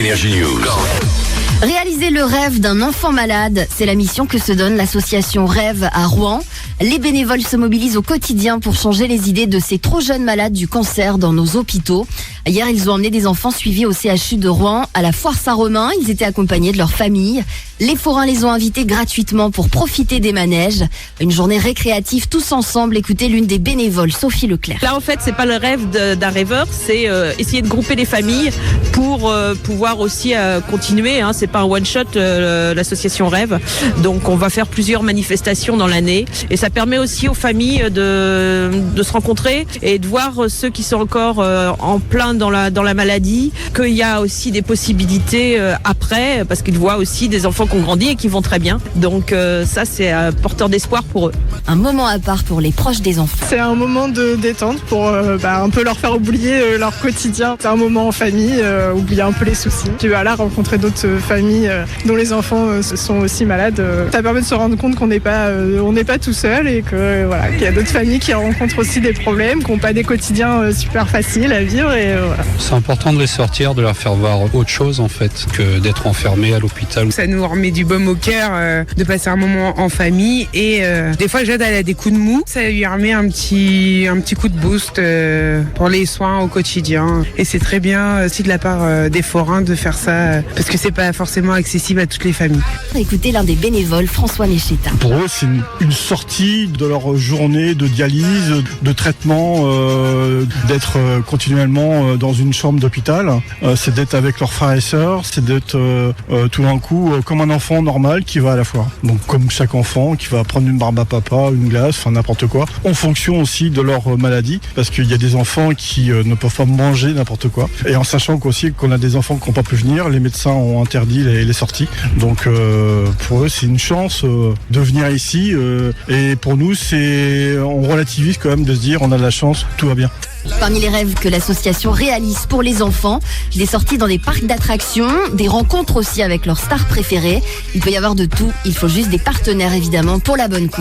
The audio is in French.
Énergie News. Réaliser le rêve d'un enfant malade, c'est la mission que se donne l'association Rêve à Rouen. Les bénévoles se mobilisent au quotidien pour changer les idées de ces trop jeunes malades du cancer dans nos hôpitaux. Hier, ils ont emmené des enfants suivis au CHU de Rouen à la Foire Saint-Romain. Ils étaient accompagnés de leur famille. Les forains les ont invités gratuitement pour profiter des manèges. Une journée récréative tous ensemble. Écoutez l'une des bénévoles, Sophie Leclerc. Là, en fait, c'est pas le rêve d'un rêveur, c'est essayer de grouper les familles pour pouvoir aussi continuer. C'est pas un one shot l'association Rêve. Donc, on va faire plusieurs manifestations dans l'année et ça permet aussi aux familles de se rencontrer et de voir ceux qui sont encore en plein dans la maladie, qu'il y a aussi des possibilités après, parce qu'ils voient aussi des enfants qui ont grandi et qui vont très bien. Donc ça, c'est porteur d'espoir pour eux. Un moment à part pour les proches des enfants. C'est un moment de détente pour un peu leur faire oublier leur quotidien. C'est un moment en famille, oublier un peu les soucis. Tu vas là rencontrer d'autres familles dont les enfants sont aussi malades. Ça permet de se rendre compte qu'on n'est pas tout seul et que voilà, qu'il y a d'autres familles qui rencontrent aussi des problèmes, qui n'ont pas des quotidiens super faciles à vivre. Et voilà. C'est important de les sortir, de leur faire voir autre chose en fait que d'être enfermés à l'hôpital. Ça nous remet du baume au cœur de passer un moment en famille et des fois Jade elle a des coups de mou, ça lui remet un petit coup de boost pour les soins au quotidien et c'est très bien aussi de la part des forains de faire ça parce que c'est pas forcément accessible à toutes les familles. Écoutez l'un des bénévoles, François Mécheta. Pour eux, c'est une sortie de leur journée de dialyse, de traitement, d'être continuellement dans une chambre d'hôpital. C'est d'être avec leurs frères et sœurs, c'est d'être tout d'un coup comme un enfant normal qui va à la foire. Donc comme chaque enfant qui va prendre une barbe à papa, une glace, enfin n'importe quoi, en fonction aussi de leur maladie, parce qu'il y a des enfants qui ne peuvent pas manger n'importe quoi. Et en sachant qu'aussi qu'on a des enfants qui n'ont pas pu venir, les médecins ont interdit les sorties. Donc pour eux, c'est une chance de venir ici. Et pour nous, on relativise quand même de se dire on a de la chance, tout va bien. Parmi les rêves que l'association réalise pour les enfants, des sorties dans des parcs d'attractions, des rencontres aussi avec leurs stars préférées. Il peut y avoir de tout, il faut juste des partenaires évidemment pour la bonne cause.